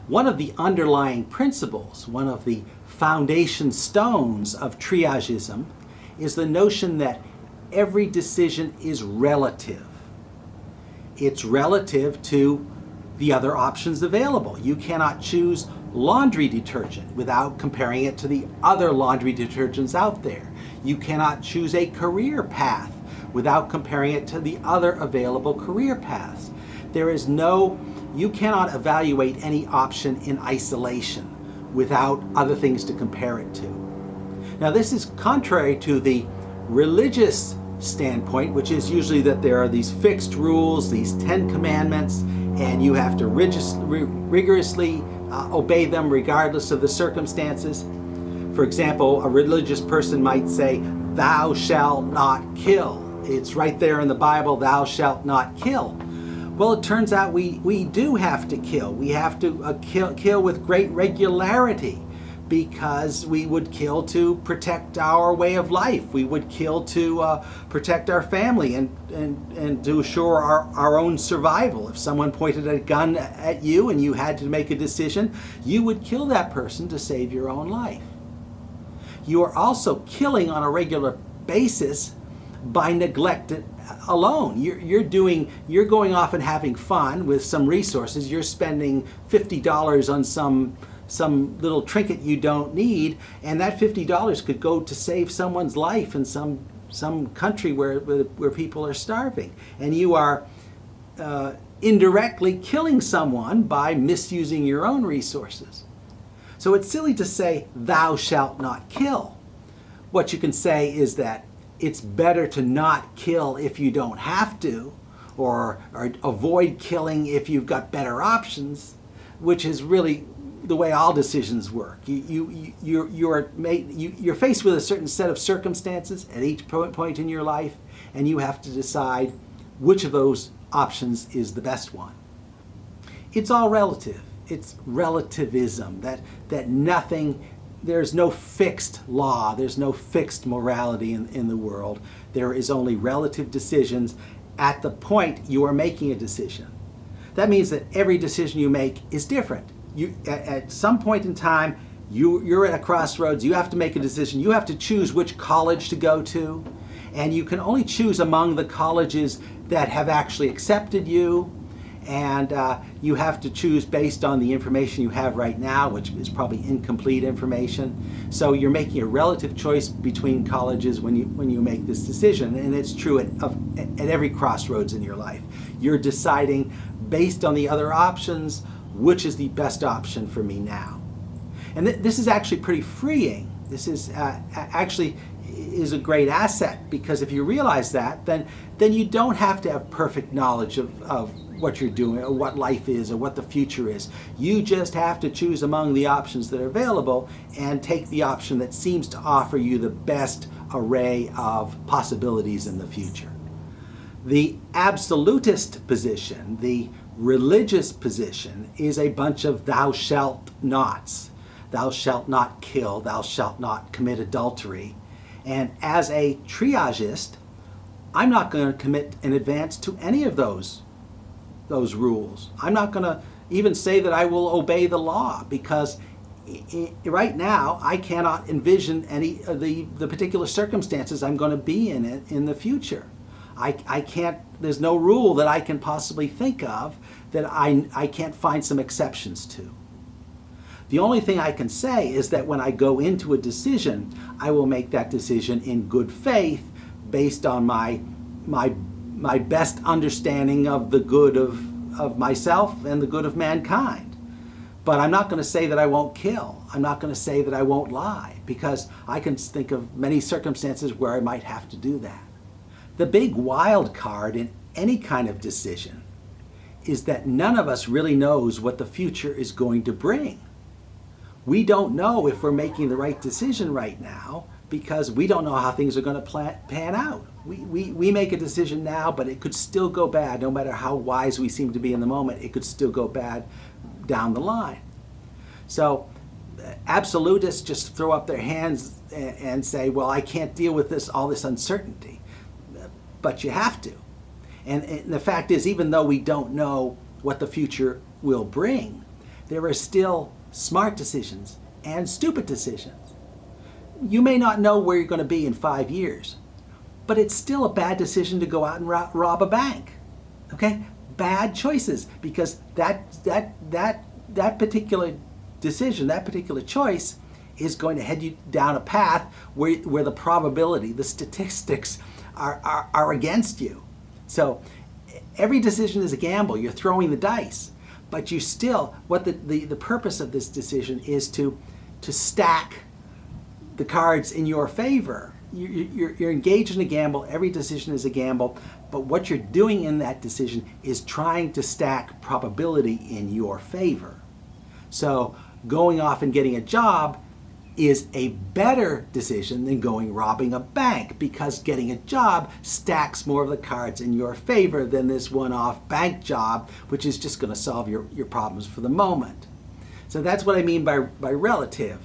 One of the underlying principles, one of the foundation stones of Triagism, is the notion that every decision is relative. It's relative to the other options available. You cannot choose laundry detergent without comparing it to the other laundry detergents out there. You cannot choose a career path without comparing it to the other available career paths. You cannot evaluate any option in isolation without other things to compare it to. Now, this is contrary to the religious standpoint, which is usually that there are these fixed rules, these 10 commandments, and you have to rigorously obey them regardless of the circumstances. For example, a religious person might say, "Thou shalt not kill." It's right there in the Bible, "Thou shalt not kill." Well, it turns out we do have to kill. We have to kill with great regularity, because we would kill to protect our way of life. We would kill to protect our family and to assure our own survival. If someone pointed a gun at you and you had to make a decision, you would kill that person to save your own life. You are also killing on a regular basis by neglect alone. You're going off and having fun with some resources. You're spending $50 on some little trinket you don't need, and that $50 could go to save someone's life in some country where people are starving. And you are indirectly killing someone by misusing your own resources. So it's silly to say, "Thou shalt not kill." What you can say is that it's better to not kill if you don't have to, or avoid killing if you've got better options, which is really the way all decisions work. You're faced with a certain set of circumstances at each point in your life, and you have to decide which of those options is the best one. It's all relative. It's relativism, that nothing, there's no fixed law, there's no fixed morality in the world. There is only relative decisions at the point you are making a decision. That means that every decision you make is different. At some point in time, you're at a crossroads. You have to make a decision. You have to choose which college to go to, and you can only choose among the colleges that have actually accepted you, and you have to choose based on the information you have right now, which is probably incomplete information. So you're making a relative choice between colleges when you make this decision, and it's true at every crossroads in your life. You're deciding based on the other options, which is the best option for me now. And this is actually pretty freeing. This is actually is a great asset, because if you realize that, then you don't have to have perfect knowledge of what you're doing, or what life is, or what the future is. You just have to choose among the options that are available and take the option that seems to offer you the best array of possibilities in the future. The absolutist position, the religious position, is a bunch of "thou shalt nots." Thou shalt not kill, thou shalt not commit adultery. And as a triagist, I'm not going to commit in advance to any of those rules. I'm not going to even say that I will obey the law, because right now I cannot envision any of the particular circumstances I'm going to be in the future. I can't, there's no rule that I can possibly think of that I can't find some exceptions to. The only thing I can say is that when I go into a decision, I will make that decision in good faith based on my best understanding of the good of myself and the good of mankind. But I'm not going to say that I won't kill. I'm not going to say that I won't lie, because I can think of many circumstances where I might have to do that. The big wild card in any kind of decision is that none of us really knows what the future is going to bring. We don't know if we're making the right decision right now, because we don't know how things are going to pan out. We make a decision now, but it could still go bad. No matter how wise we seem to be in the moment, it could still go bad down the line. So absolutists just throw up their hands and say, well, I can't deal with all this uncertainty. But you have to. And the fact is, even though we don't know what the future will bring, there are still smart decisions and stupid decisions. You may not know where you're going to be in 5 years, but it's still a bad decision to go out and rob a bank. Okay? Bad choices, because that particular decision, that particular choice is going to head you down a path where the probability, the statistics are against you. So every decision is a gamble. You're throwing the dice, but you still, what the purpose of this decision is to stack the cards in your favor. You're engaged in a gamble. Every decision is a gamble, but what you're doing in that decision is trying to stack probability in your favor. So going off and getting a job is a better decision than robbing a bank, because getting a job stacks more of the cards in your favor than this one-off bank job, which is just going to solve your problems for the moment. So that's what I mean by relative.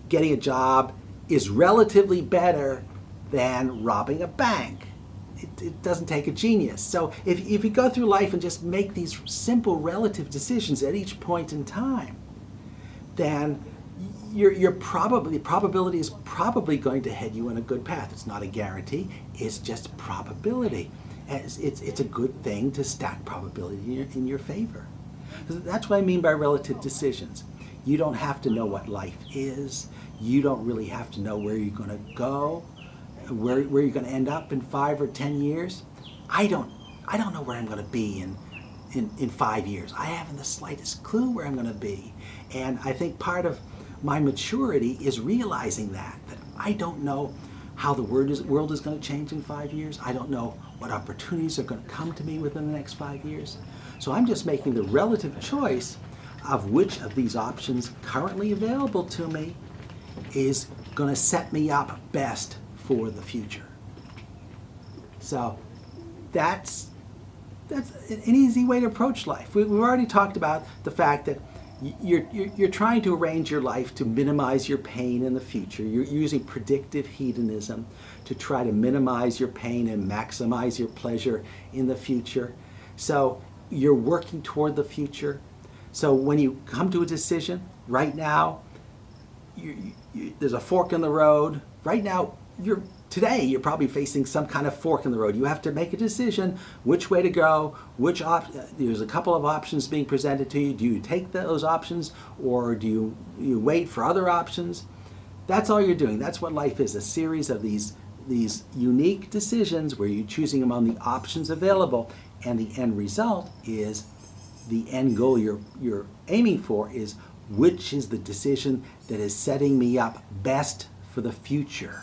Getting a job is relatively better than robbing a bank. It doesn't take a genius. So if you go through life and just make these simple relative decisions at each point in time, then the probability is probably going to head you in a good path. It's not a guarantee. It's just probability. It's a good thing to stack probability in your favor. That's what I mean by relative decisions. You don't have to know what life is. You don't really have to know where you're going to go, where you're going to end up in 5 or 10 years. I don't know where I'm going to be in 5 years. I haven't the slightest clue where I'm going to be. And I think part of my maturity is realizing that I don't know how the world is going to change in 5 years. I don't know what opportunities are going to come to me within the next 5 years. So I'm just making the relative choice of which of these options currently available to me is going to set me up best for the future. So that's an easy way to approach life. We've already talked about the fact that you're trying to arrange your life to minimize your pain in the future. You're using predictive hedonism to try to minimize your pain and maximize your pleasure in the future. So you're working toward the future. So when you come to a decision, right now, there's a fork in the road. Right now, today you're probably facing some kind of fork in the road. You have to make a decision which way to go, there's a couple of options being presented to you. Do you take those options, or do you wait for other options? That's all you're doing. That's what life is, a series of these unique decisions where you're choosing among the options available, and the end result is the end goal you're aiming for is which is the decision that is setting me up best for the future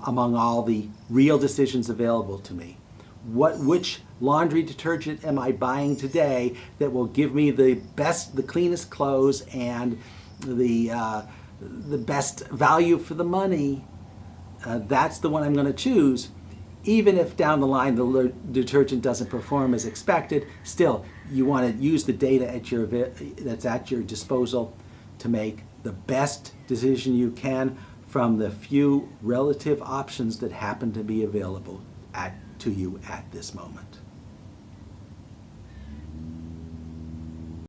among all the real decisions available to me. Which laundry detergent am I buying today that will give me the cleanest clothes and the best value for the money? That's the one I'm going to choose. Even if down the line the detergent doesn't perform as expected, still you want to use the data that's at your disposal to make the best decision you can from the few relative options that happen to be available to you at this moment.